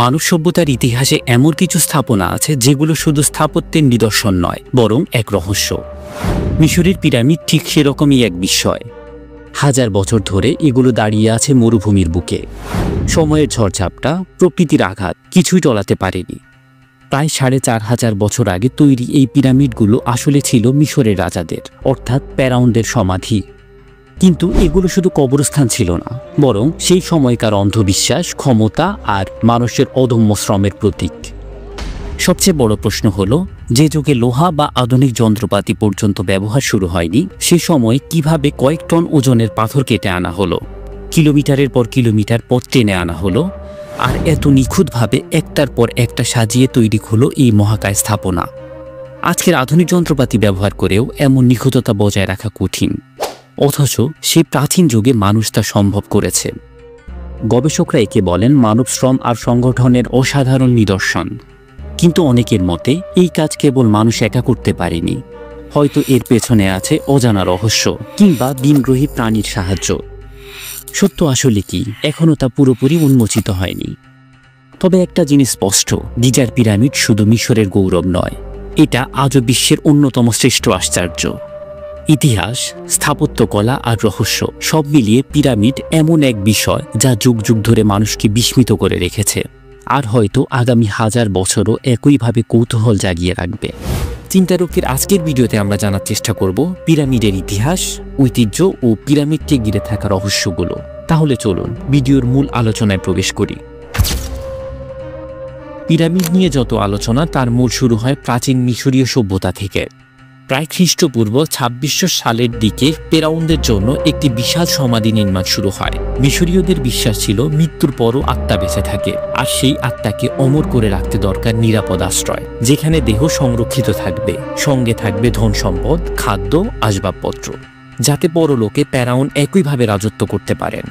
মানব সভ্যতার ইতিহাসে এমন কিছু স্থাপনা আছে যেগুলো শুধু স্থাপত্যের নিদর্শন নয়, বরং এক রহস্য। মিশরের পিরামিড ঠিক সেরকমই এক বিস্ময়। হাজার বছর ধরে এগুলো দাঁড়িয়ে আছে মরুভূমির বুকে। সময়ের ঝড়ঝাপটা, প্রকৃতির আঘাত কিছুই টলাতে পারেনি। প্রায় ৪৫০০ বছর আগে তৈরি এই পিরামিডগুলো আসলে ছিল মিশরের রাজাদের, অর্থাৎ ফেরাউনদের সমাধি। কিন্তু এগুলো শুধু কবরস্থান ছিল না, বরং সেই সময়কার অন্ধবিশ্বাস, ক্ষমতা আর মানুষের অদম্য শ্রমের প্রতীক। সবচেয়ে বড় প্রশ্ন হলো, যে যুগে লোহা বা আধুনিক যন্ত্রপাতি পর্যন্ত ব্যবহার শুরু হয়নি, সে সময় কিভাবে কয়েক টন ওজনের পাথর কেটে আনা হলো, কিলোমিটারের পর কিলোমিটার পথ টেনে আনা হলো, আর এত নিখুঁতভাবে একটার পর একটা সাজিয়ে তৈরি হলো এই মহাকায় স্থাপনা। আজকের আধুনিক যন্ত্রপাতি ব্যবহার করেও এমন নিখুঁততা বজায় রাখা কঠিন, অথচ সেই প্রাচীন যুগে মানুষ তা সম্ভব করেছে। গবেষকরা একে বলেন মানব শ্রম আর সংগঠনের অসাধারণ নিদর্শন। কিন্তু অনেকের মতে এই কাজ কেবল মানুষ একা করতে পারেনি, হয়তো এর পেছনে আছে অজানা রহস্য কিংবা দিনগ্রহী প্রাণীর সাহায্য। সত্য আসলে কি, এখনও তা পুরোপুরি উন্মোচিত হয়নি। তবে একটা জিনিস স্পষ্ট, গিজার পিরামিড শুধু মিশরের গৌরব নয়, এটা আজও বিশ্বের অন্যতম শ্রেষ্ঠ আশ্চর্য। ইতিহাস, স্থাপত্যকলা আর রহস্য সব মিলিয়ে পিরামিড এমন এক বিষয় যা যুগ যুগ ধরে মানুষকে বিস্মিত করে রেখেছে, আর হয়তো আগামী হাজার বছরও একইভাবে কৌতূহল জাগিয়ে রাখবে। চিন্তারকের আজকের ভিডিওতে আমরা জানার চেষ্টা করব পিরামিডের ইতিহাস, ঐতিহ্য ও পিরামিডকে ঘিরে থাকা রহস্যগুলো। তাহলে চলুন ভিডিওর মূল আলোচনায় প্রবেশ করি। পিরামিড নিয়ে যত আলোচনা, তার মূল শুরু হয় প্রাচীন মিশরীয় সভ্যতা থেকে। প্রায় খ্রিস্টপূর্ব ২৬০০ সালের দিকে ফেরাউনদের জন্য একটি বিশাল সমাধি নির্মাণ শুরু হয়। মিশরীয়দের বিশ্বাস ছিল মৃত্যুর পরও আত্মা বেঁচে থাকে, আর সেই আত্মাকে অমর করে রাখতে দরকার নিরাপদ আশ্রয়, যেখানে দেহ সংরক্ষিত থাকবে, সঙ্গে থাকবে ধন সম্পদ, খাদ্য, আসবাবপত্র, যাতে পরলোকে ফেরাউন একইভাবে রাজত্ব করতে পারেন।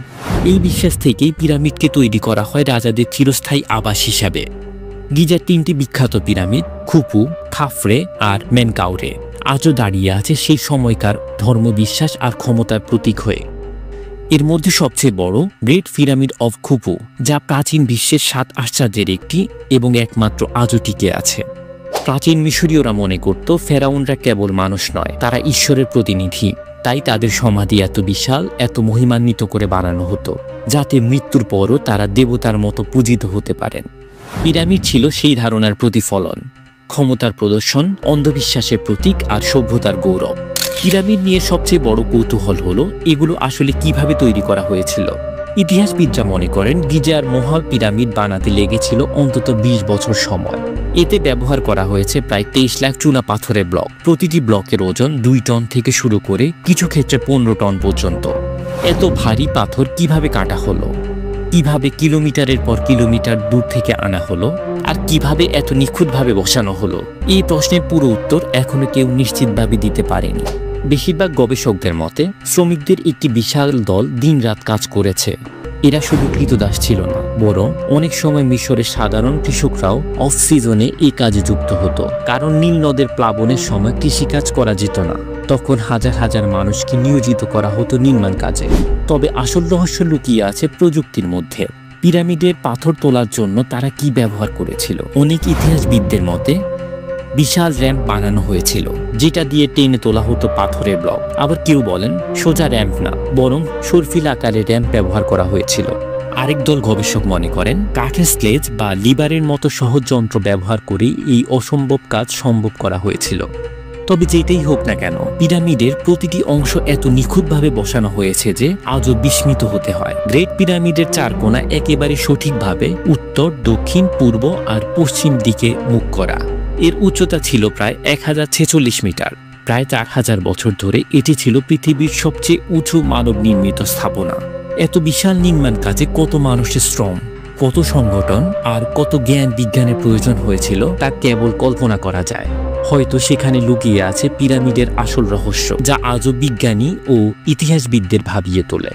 এই বিশ্বাস থেকেই পিরামিডকে তৈরি করা হয় রাজাদের চিরস্থায়ী আবাস হিসাবে। গিজার ৩টি বিখ্যাত পিরামিড, খুফু, খাফরে আর মেনকাউরে, আজও দাঁড়িয়ে আছে সেই সময়কার ধর্মবিশ্বাস আর ক্ষমতার প্রতীক হয়ে। এর মধ্যে সবচেয়ে বড় গ্রেট পিরামিড অফ খুফু, যা প্রাচীন বিশ্বের ৭ আশ্চর্যের একটি এবং একমাত্র আজও টিকে আছে। প্রাচীন মিশরীয়রা মনে করত ফেরাউনরা কেবল মানুষ নয়, তারা ঈশ্বরের প্রতিনিধি। তাই তাদের সমাধি এত বিশাল, এত মহিমান্বিত করে বানানো হতো, যাতে মৃত্যুর পরও তারা দেবতার মতো পূজিত হতে পারেন। পিরামিড ছিল সেই ধারণার প্রতিফলন, ক্ষমতার প্রদর্শন, অন্ধবিশ্বাসের প্রতীক আর সভ্যতার গৌরব। পিরামিড নিয়ে সবচেয়ে বড় কৌতূহল হলো এগুলো আসলে কিভাবে তৈরি করা হয়েছিল। ইতিহাসবিদরা মনে করেন গিজার মহা পিরামিড বানাতে লেগেছিল অন্তত ২০ বছর সময়। এতে ব্যবহার করা হয়েছে প্রায় ২৩ লাখ চুনা পাথরের ব্লক। প্রতিটি ব্লকের ওজন ২ টন থেকে শুরু করে কিছু ক্ষেত্রে ১৫ টন পর্যন্ত। এত ভারী পাথর কিভাবে কাটা হলো, কিভাবে কিলোমিটারের পর কিলোমিটার দূর থেকে আনা হলো, আর কিভাবে এত নিখুঁতভাবে বসানো হলো, এই প্রশ্নের পুরো উত্তর এখনো কেউ নিশ্চিতভাবে দিতে পারেনি। বেশিরভাগ গবেষকদের মতে শ্রমিকদের একটি বিশাল দল দিনরাত কাজ করেছে। এরা শুধু কৃতদাস ছিল না, বরং অনেক সময় মিশরের সাধারণ কৃষকরাও অফ সিজনে এই কাজে যুক্ত হতো, কারণ নীল নদের প্লাবনের সময় কৃষিকাজ করা যেত না। তখন হাজার হাজার মানুষকে নিয়োজিত করা হতো নির্মাণ কাজে। তবে আসল রহস্য লুকিয়ে আছে প্রযুক্তির মধ্যে। পিরামিডের পাথর তোলার জন্য তারা কি ব্যবহার করেছিল? অনেক ইতিহাসবিদদের মতে বিশাল র্যাম্প বানানো হয়েছিল, যেটা দিয়ে টেনে তোলা হতো পাথরের ব্লক। আবার কেউ বলেন সোজা র্যাম্প না, বরং সরফিল আকারে র্যাম্প ব্যবহার করা হয়েছিল। আরেক দল গবেষক মনে করেন কাঠের স্লেজ বা লিভারের মতো সহজ যন্ত্র ব্যবহার করেই এই অসম্ভব কাজ সম্ভব করা হয়েছিল। তবে যেটাই হোক না কেন, পিরামিডের প্রতিটি অংশ এত নিখুঁতভাবে বসানো হয়েছে যে আজও বিস্মিত হতে হয়। গ্রেট পিরামিডের ৪ কোণা একেবারে সঠিকভাবে উত্তর, দক্ষিণ, পূর্ব আর পশ্চিম দিকে মুখ করা। এর উচ্চতা ছিল প্রায় ১০৪৬ মিটার। প্রায় ৪০০০ বছর ধরে এটি ছিল পৃথিবীর সবচেয়ে উঁচু মানব নির্মিত স্থাপনা। এত বিশাল নির্মাণ কাজে কত মানুষের শ্রম, কত সংগঠন আর কত জ্ঞান বিজ্ঞানের প্রয়োজন হয়েছিল তা কেবল কল্পনা করা যায়। হয়তো সেখানে লুকিয়ে আছে পিরামিডের আসল রহস্য, যা আজও বিজ্ঞানী ও ইতিহাসবিদদের ভাবিয়ে তোলে।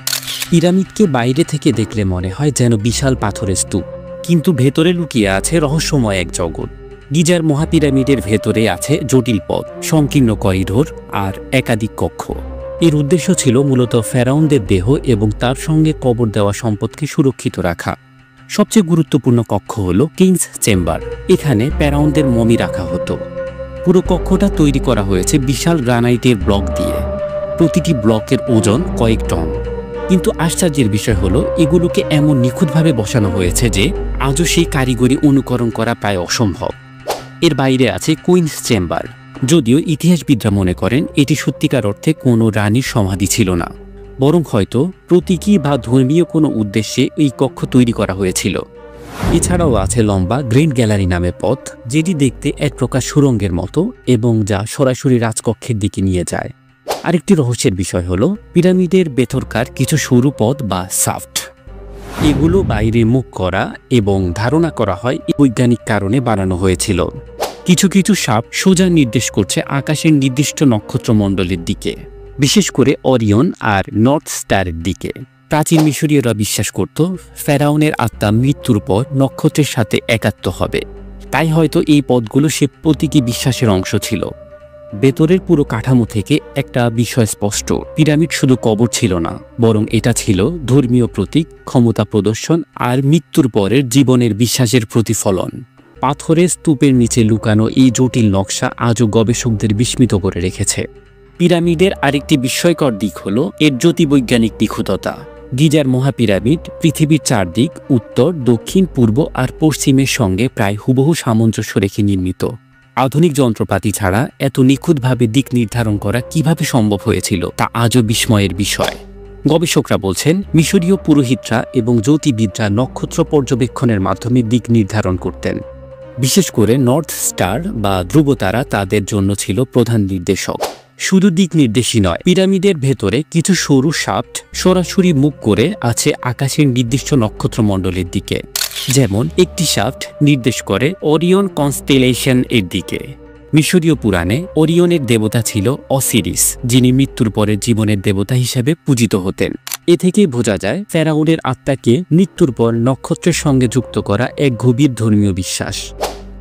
পিরামিডকে বাইরে থেকে দেখলে মনে হয় যেন বিশাল পাথরের স্তূপ, কিন্তু ভেতরে লুকিয়ে আছে রহস্যময় এক জগৎ। গিজার মহাপিরামিডের ভেতরে আছে জটিল পথ, সংকীর্ণ করিডোর আর একাধিক কক্ষ। এর উদ্দেশ্য ছিল মূলত ফেরাউনদের দেহ এবং তার সঙ্গে কবর দেওয়া সম্পদকে সুরক্ষিত রাখা। সবচেয়ে গুরুত্বপূর্ণ কক্ষ হল কিংস চেম্বার। এখানে ফেরাউনদের মমি রাখা হতো। পুরো কক্ষটা তৈরি করা হয়েছে বিশাল গ্রানাইটের ব্লক দিয়ে। প্রতিটি ব্লকের ওজন কয়েক টন। কিন্তু আশ্চর্যের বিষয় হলো এগুলোকে এমন নিখুঁতভাবে বসানো হয়েছে যে আজও সেই কারিগরি অনুকরণ করা প্রায় অসম্ভব। এর বাইরে আছে কুইন্স চেম্বার। যদিও ইতিহাসবিদরা মনে করেন এটি সত্যিকার অর্থে কোনো রানীর সমাধি ছিল না, বরং হয়তো প্রতীকী বা ধর্মীয় কোনো উদ্দেশ্যে এই কক্ষ তৈরি করা হয়েছিল। এছাড়াও আছে লম্বা গ্রেট গ্যালারি নামে পথ, যেটি দেখতে এক প্রকার সুড়ঙ্গের মতো এবং যা সরাসরি রাজকক্ষের দিকে নিয়ে যায়। আরেকটি রহস্যের বিষয় হলো পিরামিডের ভেতরকার কিছু সরু পথ বা শাফট। এগুলো বাইরে মুখ করা এবং ধারণা করা হয় বৈজ্ঞানিক কারণে বানানো হয়েছিল। কিছু কিছু শাফট সোজা নির্দেশ করছে আকাশের নির্দিষ্ট নক্ষত্রমণ্ডলের দিকে, বিশেষ করে অরিয়ন আর নর্থ স্টারের দিকে। প্রাচীন মিশরীয়রা বিশ্বাস করত ফেরাউনের আত্মা মৃত্যুর পর নক্ষত্রের সাথে একাত্ম হবে, তাই হয়তো এই পথগুলো সে প্রতীকী বিশ্বাসের অংশ ছিল। ভেতরের পুরো কাঠামো থেকে একটা বিষয় স্পষ্ট, পিরামিড শুধু কবর ছিল না, বরং এটা ছিল ধর্মীয় প্রতীক, ক্ষমতা প্রদর্শন আর মৃত্যুর পরের জীবনের বিশ্বাসের প্রতিফলন। পাথরের স্তূপের নিচে লুকানো এই জটিল নকশা আজও গবেষকদের বিস্মিত করে রেখেছে। পিরামিডের আরেকটি বিস্ময়কর দিক হল এর জ্যোতির্বৈজ্ঞানিক নিখুঁততা। গিজার মহাপিরামিড পৃথিবীর চারদিক উত্তর, দক্ষিণ, পূর্ব আর পশ্চিমের সঙ্গে প্রায় হুবহু সামঞ্জস্য রেখে নির্মিত। আধুনিক যন্ত্রপাতি ছাড়া এত নিখুঁতভাবে দিক নির্ধারণ করা কিভাবে সম্ভব হয়েছিল তা আজও বিস্ময়ের বিষয়। গবেষকরা বলছেন মিশরীয় পুরোহিতরা এবং জ্যোতির্বিদরা নক্ষত্র পর্যবেক্ষণের মাধ্যমে দিক নির্ধারণ করতেন। বিশেষ করে নর্থ স্টার বা ধ্রুবতারা তাদের জন্য ছিল প্রধান নির্দেশক। শুধু দিক নির্দেশই নয়, পিরামিডের ভেতরে কিছু সরু শাফট সরাসরি মুখ করে আছে আকাশের নির্দিষ্ট নক্ষত্রমণ্ডলের দিকে। যেমন একটি শাফট নির্দেশ করে ওরিয়ন কনস্টেলেশন এর দিকে। মিশরীয় পুরাণে ওরিয়নের দেবতা ছিল অসিরিস, যিনি মৃত্যুর পরে জীবনের দেবতা হিসেবে পূজিত হতেন। এ থেকেই বোঝা যায় ফেরাউনের আত্মাকে মৃত্যুর পর নক্ষত্রের সঙ্গে যুক্ত করা এক গভীর ধর্মীয় বিশ্বাস।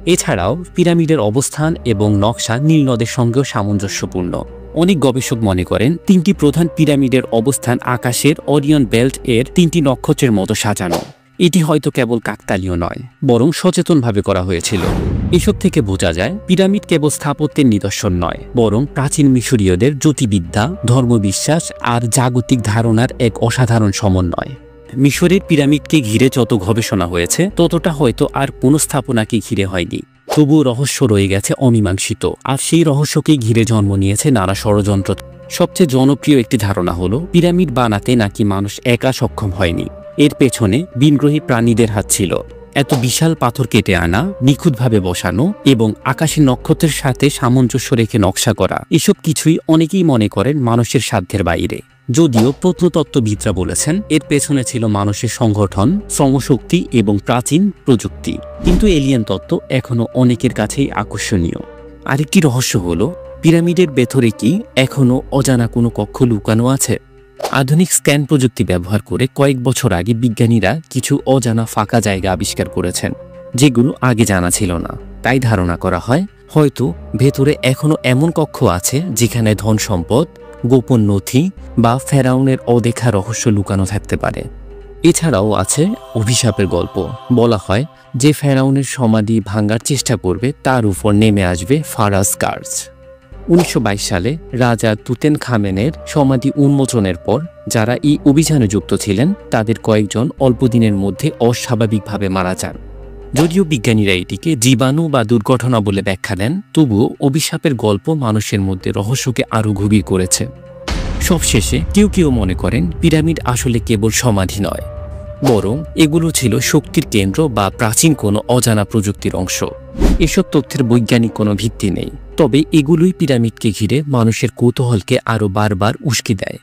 এছাড়াও পিরামিডের অবস্থান এবং নকশা নীল নদের সঙ্গেও সামঞ্জস্যপূর্ণ। অনেক গবেষক মনে করেন তিনটি প্রধান পিরামিডের অবস্থান আকাশের ওরিয়ন বেল্ট এর তিনটি নক্ষত্রের মতো সাজানো। এটি হয়তো কেবল কাকতালীয় নয়, বরং সচেতনভাবে করা হয়েছিল। এসব থেকে বোঝা যায় পিরামিড কেবল স্থাপত্যের নিদর্শন নয়, বরং প্রাচীন মিশরীয়দের জ্যোতির্বিদ্যা, ধর্মবিশ্বাস আর জাগতিক ধারণার এক অসাধারণ সমন্বয়। মিশরের পিরামিডকে ঘিরে যত গবেষণা হয়েছে ততটা হয়তো আর কোনো স্থাপনাকে ঘিরে হয়নি। তবুও রহস্য রয়ে গেছে অমীমাংসিত, আর সেই রহস্যকে ঘিরে জন্ম নিয়েছে নানা ষড়যন্ত্র। সবচেয়ে জনপ্রিয় একটি ধারণা হলো পিরামিড বানাতে নাকি মানুষ একা সক্ষম হয়নি, এর পেছনে বিনগ্রহী প্রাণীদের হাত ছিল। এত বিশাল পাথর কেটে আনা, নিখুঁতভাবে বসানো এবং আকাশের নক্ষত্রের সাথে সামঞ্জস্য রেখে নকশা করা, এসব কিছুই অনেকেই মনে করেন মানুষের সাধ্যের বাইরে। যদিও প্রত্নতত্ত্ববিদরা বলেছেন এর পেছনে ছিল মানুষের সংগঠন, শ্রমশক্তি এবং প্রাচীন প্রযুক্তি। কিন্তু এলিয়েন তত্ত্ব এখনও অনেকের কাছেই আকর্ষণীয়। আরেকটি রহস্য হলো পিরামিডের ভেতরে কি এখনও অজানা কোনো কক্ষ লুকানো আছে? আধুনিক স্ক্যান প্রযুক্তি ব্যবহার করে কয়েক বছর আগে বিজ্ঞানীরা কিছু অজানা ফাঁকা জায়গা আবিষ্কার করেছেন, যেগুলো আগে জানা ছিল না। তাই ধারণা করা হয় হয়তো ভেতরে এখনও এমন কক্ষ আছে যেখানে ধন সম্পদ, গোপন নথি বা ফেরাউনের অদেখা রহস্য লুকানো থাকতে পারে। এছাড়াও আছে অভিশাপের গল্প। বলা হয় যে ফেরাউনের সমাধি ভাঙার চেষ্টা করবে তার উপর নেমে আসবে ফারাজ কার্জ। 1922 সালে রাজা তুতেনখামেনের সমাধি উন্মোচনের পর যারা এই অভিযানে যুক্ত ছিলেন তাদের কয়েকজন অল্পদিনের মধ্যে অস্বাভাবিকভাবে মারা যান। যদিও বিজ্ঞানীরা এটিকে জীবাণু বা দুর্ঘটনা বলে ব্যাখ্যা দেন, তবুও অভিশাপের গল্প মানুষের মধ্যে রহস্যকে আরও গভীর করেছে। সবশেষে কেউ কেউ মনে করেন পিরামিড আসলে কেবল সমাধি নয়, বরং এগুলো ছিল শক্তির কেন্দ্র বা প্রাচীন কোনো অজানা প্রযুক্তির অংশ। এসব তথ্যের বৈজ্ঞানিক কোনো ভিত্তি নেই, তবে এগুলোই পিরামিডকে ঘিরে মানুষের কৌতূহলকে আরও বারবার উস্কে দেয়।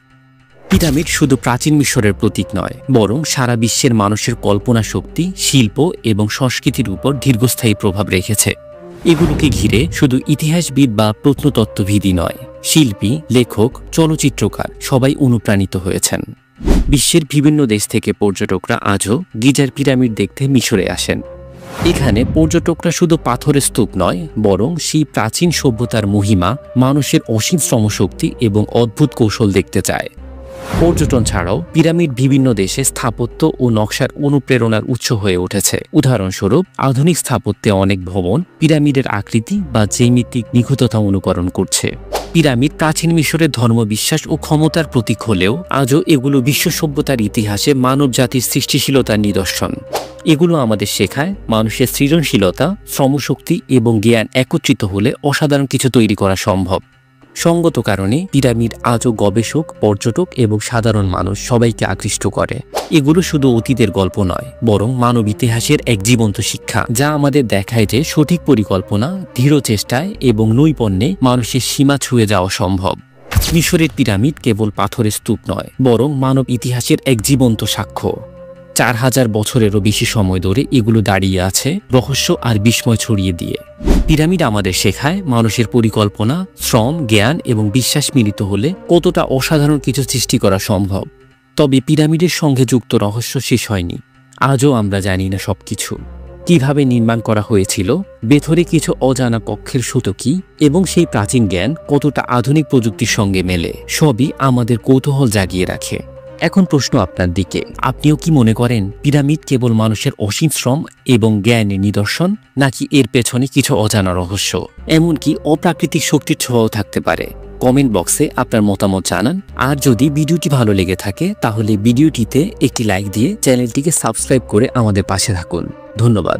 পিরামিড শুধু প্রাচীন মিশরের প্রতীক নয়, বরং সারা বিশ্বের মানুষের কল্পনা শক্তি, শিল্প এবং সংস্কৃতির উপর দীর্ঘস্থায়ী প্রভাব রেখেছে। এগুলোকে ঘিরে শুধু ইতিহাসবিদ বা প্রত্নতত্ত্ববিদই নয়, শিল্পী, লেখক, চলচ্চিত্রকার সবাই অনুপ্রাণিত হয়েছেন। বিশ্বের বিভিন্ন দেশ থেকে পর্যটকরা আজও গিজার পিরামিড দেখতে মিশরে আসেন। এখানে পর্যটকরা শুধু পাথরের স্তূপ নয়, বরং সেই প্রাচীন সভ্যতার মহিমা, মানুষের অসীম শ্রমশক্তি এবং অদ্ভুত কৌশল দেখতে চায়। পর্যটন ছাড়াও পিরামিড বিভিন্ন দেশে স্থাপত্য ও নকশার অনুপ্রেরণার উৎস হয়ে উঠেছে। উদাহরণস্বরূপ, আধুনিক স্থাপত্যে অনেক ভবন পিরামিডের আকৃতি বা জ্যামিতিক নিখুঁততা অনুকরণ করছে। পিরামিড প্রাচীন মিশরের ধর্মবিশ্বাস ও ক্ষমতার প্রতীক হলেও আজও এগুলো বিশ্ব সভ্যতার ইতিহাসে মানব জাতির সৃষ্টিশীলতার নিদর্শন। এগুলো আমাদের শেখায় মানুষের সৃজনশীলতা, শ্রমশক্তি এবং জ্ঞান একত্রিত হলে অসাধারণ কিছু তৈরি করা সম্ভব। সঙ্গত কারণে পিরামিড আজও গবেষক, পর্যটক এবং সাধারণ মানুষ সবাইকে আকৃষ্ট করে। এগুলো শুধু অতীতের গল্প নয়, বরং মানব ইতিহাসের এক জীবন্ত শিক্ষা, যা আমাদের দেখায় যে সঠিক পরিকল্পনা, দৃঢ় চেষ্টায় এবং নৈপুণ্যে মানুষের সীমা ছুঁয়ে যাওয়া সম্ভব। মিশরের পিরামিড কেবল পাথরের স্তূপ নয়, বরং মানব ইতিহাসের এক জীবন্ত সাক্ষ্য। 4000 বছরেরও বেশি সময় ধরে এগুলো দাঁড়িয়ে আছে, রহস্য আর বিস্ময় ছড়িয়ে দিয়ে। পিরামিড আমাদের শেখায় মানুষের পরিকল্পনা, শ্রম, জ্ঞান এবং বিশ্বাস মিলিত হলে কতটা অসাধারণ কিছু সৃষ্টি করা সম্ভব। তবে পিরামিডের সঙ্গে যুক্ত রহস্য শেষ হয়নি। আজও আমরা জানি না সবকিছু। কিভাবে নির্মাণ করা হয়েছিল, ভেতরে কিছু অজানা কক্ষের সূত্র কি, এবং সেই প্রাচীন জ্ঞান কতটা আধুনিক প্রযুক্তির সঙ্গে মেলে, সবই আমাদের কৌতূহল জাগিয়ে রাখে। এখন প্রশ্ন আপনার দিকে, আপনিও কি মনে করেন পিরামিড কেবল মানুষের অসীম শ্রম এবং জ্ঞানের নিদর্শন, নাকি এর পেছনে কিছু অজানা রহস্য, এমনকি অপ্রাকৃতিক শক্তির ছোঁয়াও থাকতে পারে? কমেন্ট বক্সে আপনার মতামত জানান। আর যদি ভিডিওটি ভালো লেগে থাকে তাহলে ভিডিওটিতে একটি লাইক দিয়ে চ্যানেলটিকে সাবস্ক্রাইব করে আমাদের পাশে থাকুন। ধন্যবাদ।